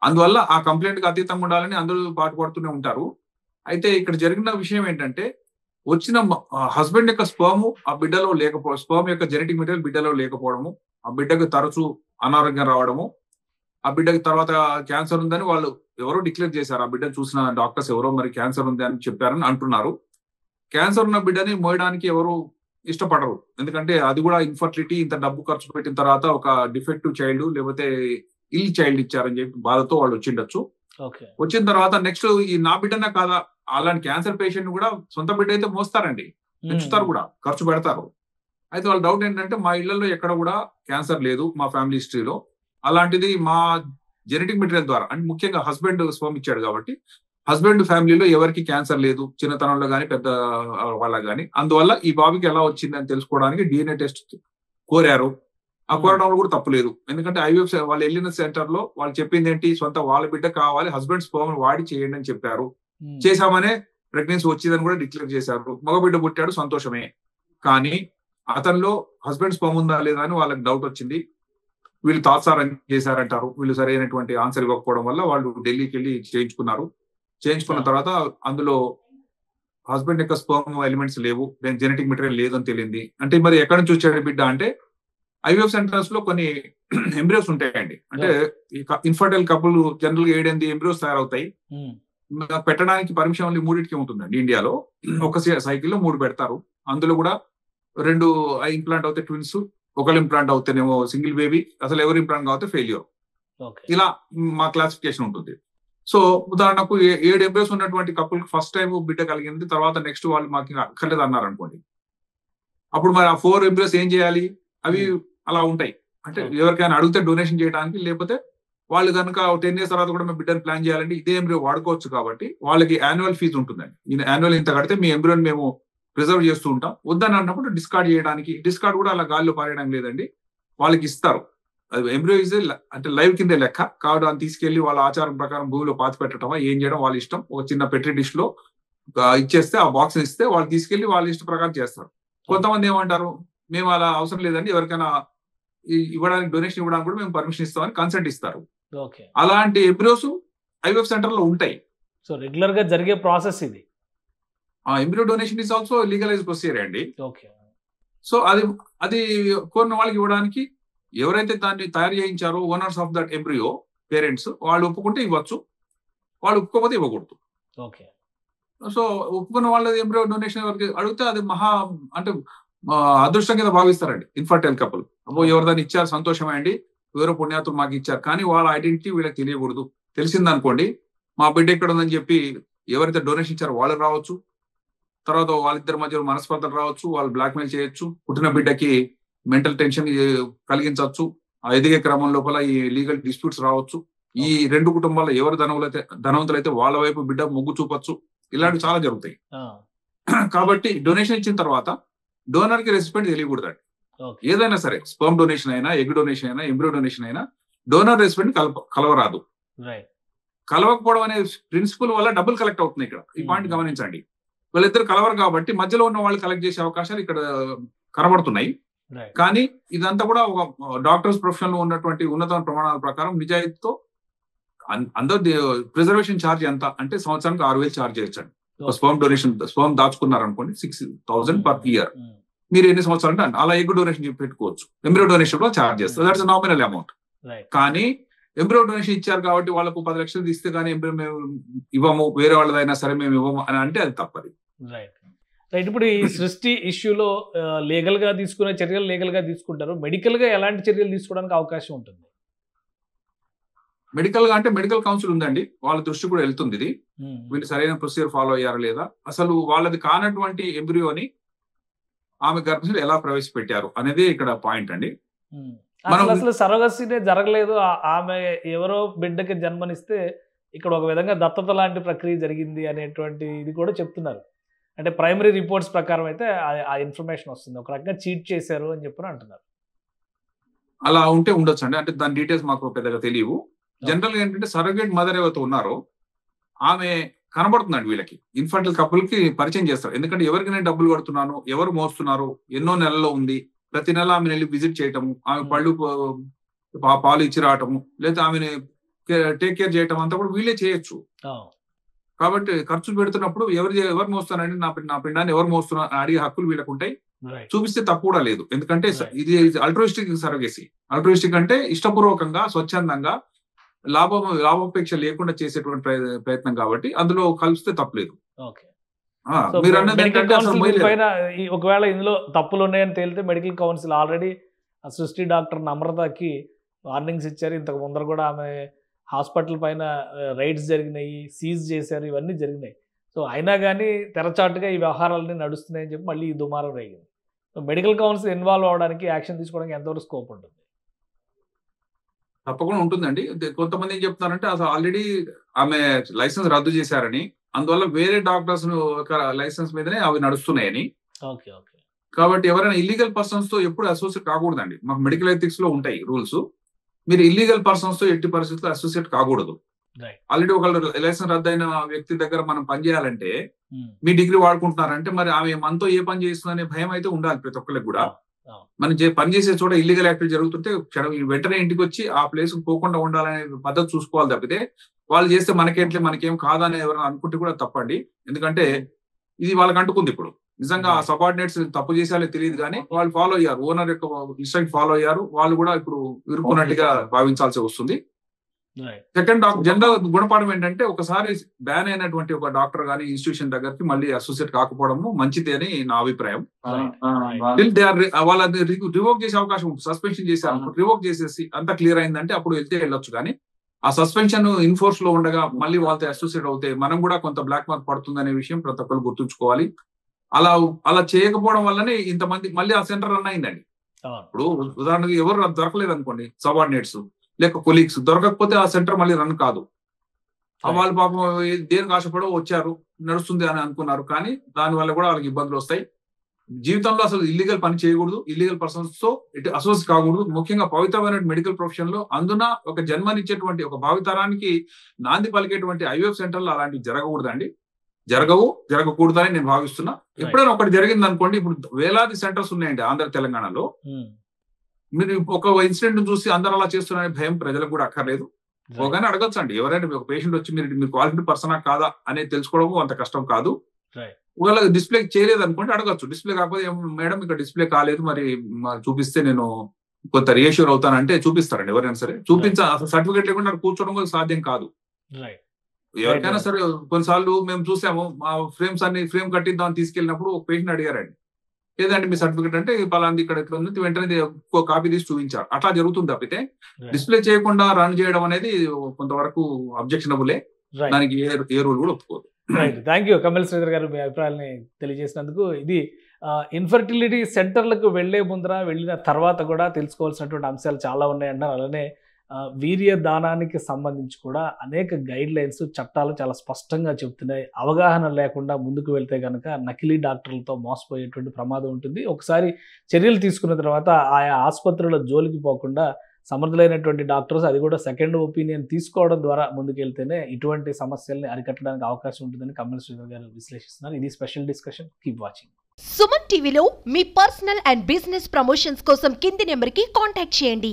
అందువల్ల ఆ కంప్లైంట్ కి అతీతంగా ఉండాలని అందరూ పాటుపడుతూనే ఉంటారు. అయితే ఇక్కడ జరిగిన విషయం ఏంటంటే, వచ్చిన హస్బెండ్ యొక్క స్పర్మ్ ఆ బిడ్డలో లేకపోవడం, స్పర్మ్ యొక్క జెనెటిక్ మెటీరియల్ బిడ్డలో లేకపోవడము, ఆ బిడ్డకు తరచూ అనారోగ్యం రావడము, ఆ బిడ్డకి తర్వాత క్యాన్సర్ ఉందని వాళ్ళు ఎవరో డిక్లేర్ చేశారు. ఆ బిడ్డను చూసిన డాక్టర్స్ ఎవరో మరి క్యాన్సర్ ఉంది అని చెప్పారని అంటున్నారు. క్యాన్సర్ ఉన్న బిడ్డని మోయడానికి ఎవరు ఇష్టపడరు. ఎందుకంటే అది కూడా ఇన్ఫర్టిలిటీ, ఇంత డబ్బు ఖర్చు పెట్టిన తర్వాత ఒక డిఫెక్టివ్ చైల్డ్ లేకపోతే ఇల్ చైల్డ్ ఇచ్చారని చెప్పి బాధతో వాళ్ళు వచ్చిండొచ్చు. వచ్చిన తర్వాత నెక్స్ట్ ఈ నా బిడ్డనే కాదా, అలాంటి క్యాన్సర్ పేషెంట్ కూడా సొంత బిడ్డ అయితే మోస్తారండి, పెంచుతారు కూడా, ఖర్చు పెడతారు. అయితే వాళ్ళ డౌట్ ఏంటంటే మా ఇళ్లలో ఎక్కడ కూడా క్యాన్సర్ లేదు మా ఫ్యామిలీ హిస్టరీలో, అలాంటిది మా జెనెటిక్ మెటీరియల్ ద్వారా, అంటే ముఖ్యంగా హస్బెండ్ స్పర్మ్ ఇచ్చాడు కాబట్టి హస్బెండ్ ఫ్యామిలీలో ఎవరికి క్యాన్సర్ లేదు చిన్నతనంలో కానీ పెద్ద వాళ్ళకి కానీ. అందువల్ల ఈ బాబుకి ఎలా వచ్చింది అని తెలుసుకోవడానికి డిఎన్ఏ టెస్ట్ కోరారు. ఆ కోరడంలో కూడా తప్పులేదు. ఎందుకంటే ఐవీఎఫ్ వాళ్ళు వెళ్ళిన సెంటర్ లో వాళ్ళు చెప్పింది ఏంటి, సొంత వాళ్ళ బిడ్డ కావాలి, హస్బెండ్ స్పర్మ్ వాడి చేయండి అని చెప్పారు. చేశామనే ప్రెగ్నెన్సీ వచ్చిందని కూడా డిక్లేర్ చేశారు. మగ బిడ్డ పుట్టాడు, సంతోషమే. కానీ అతనిలో హస్బెండ్ స్పర్మ్ ఉందా లేదా అని వాళ్ళకి డౌట్ వచ్చింది. వీళ్ళు తాత్సారం చేశారంటారు. వీళ్ళు సరైనటువంటి ఆన్సర్ ఇవ్వకపోవడం వల్ల వాళ్ళు ఢిల్లీకి వెళ్ళి చేయించుకున్నారు. చేయించుకున్న తర్వాత అందులో హస్బెండ్ యొక్క స్పర్మ్ ఎలిమెంట్స్ లేవు, జెనెటిక్ మెటీరియల్ లేదు అని తెలియంది. అంటే మరి ఎక్కడి నుంచి వచ్చాడు బిడ్డ అంటే ఐవీఎఫ్ సెంటర్స్ లో కొన్ని ఎంబ్రియోస్ ఉంటాయండి. అంటే ఇన్ఫర్టైల్ కపుల్ జనరల్ గా 7-8 ఎంబ్రియోస్ తయారవుతాయి. పెట్టడానికి పర్మిషన్ ఓన్లీ 3కి ఉంటుందండి ఇండియాలో. ఒక సైకిల్ లో 3 పెడతారు. అందులో కూడా 2 ఇంప్లాంట్ అవుతాయి ట్విన్స్, ఒకళ్ళు ఇంప్లాంట్ అవుతేనేమో సింగిల్ బేబీ, అసలు ఎవరు ఇంప్లాంట్ కావుతే ఫెయిల్యూర్. ఇలా మా క్లాసిఫికేషన్ ఉంటుంది. సో ఉదాహరణకు 7 ఎంబ్రియోస్ ఉన్నటువంటి కపుల్ ఫస్ట్ టైం బిడ్డ కలిగింది, తర్వాత నెక్స్ట్ వాళ్ళు మాకు అక్కర్లేదు అన్నారు అనుకోండి. అప్పుడు మరి ఆ 4 ఎంబ్రియోస్ ఏం చేయాలి? అవి అలా ఉంటాయి. అంటే ఎవరికైనా అడిగితే డొనేషన్ చేయడానికి, లేకపోతే వాళ్ళు కనుక 10 years తర్వాత కూడా మేము బిడ్డను ప్లాన్ చేయాలంటే ఇదే ఎంబ్రియో వాడుకోవచ్చు. కాబట్టి వాళ్ళకి యాన్యువల్ ఫీజు ఉంటుందండి. యాన్యువల్ ఇంత కడితే మీ ఎంబ్రియోని మేము ప్రిజర్వ్ చేస్తూ ఉంటాం. వద్దని అన్నప్పుడు డిస్కార్డ్ చేయడానికి, డిస్కార్డ్ కూడా అలా గాల్లో పారేయడం లేదండి, వాళ్ళకి ఇస్తారు. అది ఎంబ్రియో ఇస్ అంటే లైవ్ కిందే లెక్క కాబట్టి అని తీసుకెళ్లి వాళ్ళ ఆచారం ప్రకారం భూమిలో పాతి పెట్టడమా ఏం చేయడం వాళ్ళ ఇష్టం. ఒక చిన్న పెట్రీ డిష్ లో ఇచ్చేస్తే, ఆ బాక్స్ ఇస్తే వాళ్ళు తీసుకెళ్లి వాళ్ళ ఇష్ట ప్రకారం చేస్తారు. కొంతమంది ఏమంటారు, మేము అలా అవసరం లేదండి, ఎవరికైనా ఇవ్వడానికి డొనేషన్ ఇవ్వడానికి కూడా మేము పర్మిషన్ ఇస్తామని కన్సెంట్ ఇస్తారు. అలాంటి ఎంబ్రియోస్ ఐవీఎఫ్ సెంటర్ లో ఉంటాయి. సో రెగ్యులర్ గా జరిగే ప్రాసెస్ ఇది. Embryo donation is also legalise procedure అండి. సో అది కోరిన వాళ్ళకి ఇవ్వడానికి ఎవరైతే దాన్ని తయారు చేయించారో owners of that embryo parents, వాళ్ళు ఒప్పుకుంటే ఇవ్వచ్చు, వాళ్ళు ఒప్పుకోకపోతే ఇవ్వకూడదు. సో ఒప్పుకున్న వాళ్ళది ఎంబ్రియో డొనేషన్ ఎవరికి అడిగితే అది అంటే అదృష్టం కింద భావిస్తారండి ఇన్ఫర్టైల్ కపుల్. అబ్బో ఎవరు దాన్ని ఇచ్చారు, సంతోషమే అండి, ఎవరో పుణ్యాతులు మాకు ఇచ్చారు. కానీ వాళ్ళ ఐడెంటిటీ వీళ్ళకి తెలియకూడదు. తెలిసిందనుకోండి, మా బిడ్డ ఇక్కడ ఉందని చెప్పి ఎవరైతే డొనేషన్ ఇచ్చారో వాళ్ళు రావచ్చు, తర్వాత వాళ్ళిద్దరి మధ్యలో మనస్పర్ధలు రావచ్చు, వాళ్ళు బ్లాక్మెయిల్ చేయొచ్చు, పుట్టిన బిడ్డకి మెంటల్ టెన్షన్ కలిగించవచ్చు. ఆ ఎదిగే క్రమం లోపల ఈ లీగల్ డిస్ప్యూట్స్ రావచ్చు. ఈ 2 కుటుంబాల్లో ఎవరు ధనవంతులైతే వాళ్ళ వైపు బిడ్డ మొగ్గు చూపొచ్చు. ఇలాంటివి చాలా జరుగుతాయి. కాబట్టి డొనేషన్ ఇచ్చిన తర్వాత డోనర్ కి రెస్పెక్ట్ తెలియకూడదండి. ఏదైనా సరే, స్పర్మ్ డొనేషన్ అయినా, ఎగ్ డొనేషన్ అయినా, ఎంబ్రియో డొనేషన్ అయినా డోనర్ రెస్పెక్ట్ కలవరాదు. కలవకపోవడం అనే ప్రిన్సిపల్ వల్ల డబ్బులు కలెక్ట్ అవుతుంది. ఇక్కడ ఈ పాయింట్ గమనించండి. వాళ్ళిద్దరు కలవరు కాబట్టి మధ్యలో ఉన్న వాళ్ళు కలెక్ట్ చేసే అవకాశాలు ఇక్కడ కనబడుతున్నాయి. కానీ ఇదంతా కూడా ఒక డాక్టర్స్ ప్రొఫెషన్ లో ఉన్నటువంటి ఉన్నత ప్రమాణాల ప్రకారం నిజాయితీతో అందరూ ప్రిజర్వేషన్ ఛార్జ్ ఎంత అంటే సంవత్సరానికి 6,000 ఛార్జ్ చేయొచ్చండి. స్పర్మ్ దాచుకున్నారు అనుకోండి 6,000 పర్ ఇయర్. మీరు ఎన్ని సంవత్సరాలు అంటే అలా ఎగ్ డొనేషన్ పెట్టుకోవచ్చు. ఎంబ్రియో డొనేషన్ కూడా ఛార్జ్ చేస్తారు. That's nominal amount. కానీ ఎంబ్రియో డొనేషన్ ఇచ్చారు కాబట్టి వాళ్ళకు 10 లక్షలు ఇస్తే కానీ ఎంబ్రియో మేము ఇవ్వము, వేరే వాళ్ళదైనా సరే మేము ఇవ్వము అని అంటే అది తప్పది. రైట్. ఇప్పుడు ఈ సృష్టి ఇష్యూలో లీగల్ గా తీసుకునే చర్యలు లీగల్ గా తీసుకుంటారు. మెడికల్ గా ఎలాంటి చర్యలు తీసుకోవడానికి అవకాశం ఉంటుంది? మెడికల్ గా అంటే మెడికల్ కౌన్సిల్ ఉందండి, వాళ్ళ దృష్టి కూడా వెళ్తుంది. ఇది వీళ్ళు సరైన ప్రొసీజర్ ఫాలో అయ్యారా లేదా, అసలు వాళ్ళది కానటువంటి ఎంబ్రియోని ఆమె గర్భంలో ఎలా ప్రవేశపెట్టారు అనేది ఇక్కడ పాయింట్ అండి. అసలు సరోగసీనే జరగలేదు, ఆమె ఎవరో బిడ్డకి జన్మనిస్తే ఇక్కడ ఒక విధంగా దత్తత లాంటి ప్రక్రియ జరిగింది అనేటువంటి ఇది కూడా చెప్తున్నారు. అంటే ప్రైమరీ రిపోర్ట్స్ ప్రకారం అయితే ఆ ఇన్ఫర్మేషన్ వస్తుంది, ఒక రకంగా చీట్ చేశారు అని చెప్పి అంటున్నారు. అలా ఉంటే ఉండొచ్చు అండి. అంటే దాని డీటెయిల్స్ మాకు పెద్దగా తెలియవు. జనరల్ గా ఏంటంటే సర్రోగేట్ మదర్ ఎవరైతే ఉన్నారో ఆమె కనబడుతుందండి వీళ్ళకి, ఇన్ఫర్టైల్ కపుల్ కి పరిచయం చేస్తారు. ఎందుకంటే ఎవరికి నేను డబ్బులు కడుతున్నాను, ఎవరు మోస్తున్నారు, ఎన్నో నెలల్లో ఉంది, ప్రతి నెల ఆమెను వెళ్ళి విజిట్ చేయటము, ఆమె పాలు ఇచ్చి రావటము, లేదా ఆమెను టేక్ కేర్ చేయటం అంతా కూడా వీళ్ళే చేయొచ్చు. కాబట్టి ఖర్చులు పెడుతున్నప్పుడు ఎవరు మోస్తారండి, నా పిండాన్ని ఎవరు మోస్తున్నారు అడిగే హక్కులు వీళ్ళకు ఉంటాయి. చూపిస్తే తప్పు కూడా లేదు. ఎందుకంటే ఇది అల్ట్రూయిస్టిక్ సర్వగేసి. అల్ట్రూయిస్టిక్ అంటే ఇష్టపూర్వకంగా, స్వచ్ఛందంగా లాభాపేక్ష లేకుండా చేసేటువంటి ప్రయత్నం కాబట్టి అందులో కలిపితే తప్పలేదు. ఓకే. మీరు అన్నది మెడికల్ ఏంటంటే అసలు కౌన్సిల్ పైన ఒకవేళ ఇందులో తప్పులు ఉన్నాయని తేలితే మెడికల్ కౌన్సిల్ ఆల్రెడీ సృష్టి డాక్టర్ నమ్రతకి వార్నింగ్స్ ఇచ్చారు. ఇంతకు ముందర కూడా ఆమె హాస్పిటల్ పైన రైడ్స్ జరిగినాయి, సీజ్ చేశారు, ఇవన్నీ జరిగినాయి. సో అయినా కానీ తెరచాటుగా ఈ వ్యవహారాలన్నీ నడుస్తున్నాయని చెప్పి మళ్ళీ ఈ దుమారం రేగింది. సో మెడికల్ కౌన్సిల్ ఇన్వాల్వ్ అవ్వడానికి, యాక్షన్ తీసుకోవడానికి ఎంతవరకు స్కోప్ ఉంటుంది? తప్పకుండా ఉంటుందండి. కొంతమంది ఏం చెప్తున్నారంటే అసలు ఆల్రెడీ ఆమె లైసెన్స్ రద్దు చేశారని, అందువల్ల వేరే డాక్టర్స్ లైసెన్స్ మీదనే అవి నడుస్తున్నాయని. ఓకే. ఓకే. కాబట్టి ఎవరైనా ఇల్లీగల్ పర్సన్స్ తో ఎప్పుడు అసోసియేట్ కాకూడదండి. మాకు మెడికల్ ఎథిక్స్ లో ఉంటాయి రూల్స్. మీరు ఇల్లీగల్ పర్సన్స్ తో ఎట్టి పరిస్థితుల్లో అసోసియేట్ కాకూడదు. ఆల్రెడీ ఒక లైసెన్స్ రద్దయిన వ్యక్తి దగ్గర మనం పనిచేయాలంటే మీ డిగ్రీ వాడుకుంటున్నారంటే మరి ఆమె మనతో ఏ పని చేస్తుందనే భయం అయితే ఉండాలి ప్రతి ఒక్కరికి కూడా. మనం పనిచేసే చోట ఇల్లీగల్ యాక్టివిటీ జరుగుతుంటే వెంటనే ఇంటికి వచ్చి ఆ ప్లేస్ పోకుండా ఉండాలనే పద్ధతి చూసుకోవాలి తప్పితే వాళ్ళు చేస్తే మనకేం కాదని ఎవరైనా అనుకుంటే కూడా తప్పండి. ఎందుకంటే ఇది వాళ్ళకి అంటుకుంది. ఇప్పుడు నిజంగా ఆ సబార్డినేట్స్ తప్పు చేసేయాలో తెలియదు కానీ వాళ్ళు ఫాలో అయ్యారు, ఓనర్ యొక్క ఇన్స్ట్రక్ట్ ఫాలో అయ్యారు. వాళ్ళు కూడా ఇప్పుడు ఇరుక్కున్నట్టుగా భావించాల్సి వస్తుంది. సెకండ్ జనరల్ గుణపాఠం ఏంటంటే ఒకసారి బ్యాన్ అయినటువంటి ఒక డాక్టర్ గానీ ఇన్స్టిట్యూషన్ దగ్గరికి మళ్ళీ అసోసియేట్ కాకపోవడము మంచిది అని నా అభిప్రాయం. వాళ్ళది రివోక్ చేసే అవకాశం ఉంటుంది. సస్పెన్షన్ చేశారు, రివోక్ చేసేసి అంతా క్లియర్ అయిందంటే అప్పుడు వెళ్ళొచ్చు. కానీ ఆ సస్పెన్షన్ ఇన్ఫోర్స్ లో ఉండగా మళ్ళీ వాళ్ళతో అసోసియేట్ అవుతే మనం కూడా కొంత బ్లాక్ మార్క్ పడుతుందనే విషయం ప్రతి ఒక్కరు గుర్తుంచుకోవాలి. అలా చేయకపోవడం వల్లనే ఇంతమంది మళ్ళీ ఆ సెంటర్ రన్ అయిందండి. ఇప్పుడు ఉదాహరణకి ఎవరు దొరకలేదు అనుకోండి, సబార్డినేట్స్ లేక కొలీగ్స్ దొరకకపోతే ఆ సెంటర్ మళ్ళీ రన్ కాదు. వాళ్ళు పాపం దేనికి ఆశపడో వచ్చారు, నడుస్తుంది అని అనుకున్నారు. కానీ దానివల్ల కూడా వాళ్ళకి ఇబ్బందులు వస్తాయి. జీవితంలో అసలు ఇల్లీగల్ పని చేయకూడదు, ఇల్లీగల్ పర్సన్స్ తో అసోసియేట్ కాకూడదు. ముఖ్యంగా పవిత్రమైన మెడికల్ ప్రొఫెషన్ లో అందున ఒక జన్మనిచ్చేటువంటి ఒక భావితరానికి నాంది పలికేటువంటి ఐవీఎఫ్ సెంటర్లో అలాంటివి జరగకూడదండి. జరగకూడదని నేను భావిస్తున్నా. ఎప్పుడైనా ఒకటి జరిగింది అనుకోండి, ఇప్పుడు వేలాది సెంటర్స్ ఉన్నాయండి ఆంధ్ర తెలంగాణలో. మీరు ఒక ఇన్సిడెంట్ చూసి అందరూ అలా చేస్తున్నారనే భయం ప్రజలకు కూడా అక్కర్లేదు. ఒకగానే అడగచ్చు అండి, ఎవరైనా ఒక పేషెంట్ వచ్చి మీరు క్వాలిఫైడ్ పర్సనా కాదా అనేది తెలుసుకోవడం అంత కష్టం కాదు. ఒకవేళ డిస్ప్లే చేయలేదు అనుకోండి అడగచ్చు. డిస్ప్లే కాకపోతే మేడం ఇక్కడ డిస్ప్లే కాలేదు, మరి చూపిస్తే నేను కొంత రియాష్యూర్ అవుతానంటే చూపిస్తారండి. ఎవరైనా సరే సర్టిఫికేట్ లేకుండా కూర్చోవడం కూడా సాధ్యం కాదు. ఎవరికైనా సరే కొన్నిసార్లు మేము చూసాము, మా ఫ్రేమ్ కట్టిద్దామని తీసుకెళ్ళినప్పుడు ఒక పేషెంట్ అడిగారండి, లేదంటే మీ సర్టిఫికేట్ అంటే పలాంది ఇక్కడ ఎట్లా ఉంది, వెంటనే కాపీ తీసి చూపించారు. అట్లా జరుగుతుంది తప్పితే డిస్ప్లే చేయకుండా రన్ చేయడం అనేది కొంతవరకు అబ్జెక్షనబులే. దానికి ఏ రూల్ కూడా ఒప్పుకోదు. థ్యాంక్ యూ కమల్ శ్రీధర్ గారు, మీ అభిప్రాయాన్ని తెలియజేసినందుకు. ఇది ఇన్ఫర్టిలిటీ సెంటర్లకు వెళ్ళిన తర్వాత కూడా తెలుసుకోవాల్సినటువంటి అంశాలు చాలా ఉన్నాయన్నారు. అలానే వీర్య దానానికి సంబంధించి కూడా అనేక గైడ్ లైన్స్, చట్టాలు చాలా స్పష్టంగా చెప్తున్నాయి. అవగాహన లేకుండా ముందుకు వెళ్తే కనుక నకిలీ డాక్టర్లతో మోసపోయేటువంటి ప్రమాదం ఉంటుంది. ఒకసారి చర్యలు తీసుకున్న తర్వాత ఆయా ఆసుపత్రుల జోలికి పోకుండా సమర్థులైనటువంటి డాక్టర్స్, అది కూడా సెకండ్ ఒపీనియన్ తీసుకోవడం ద్వారా ముందుకెళ్తేనే ఇటువంటి సమస్యల్ని అరికట్టడానికి అవకాశం ఉంటుందని కమల్ శ్రీధర్ గారు విశ్లేషిస్తున్నారు. ఇది special discussion. Keep watching. Suman టీవీలో మీ పర్సనల్ అండ్ బిజినెస్ ప్రమోషన్స్ కోసం కింది నెంబర్కి కాంటాక్ట్ చేయండి.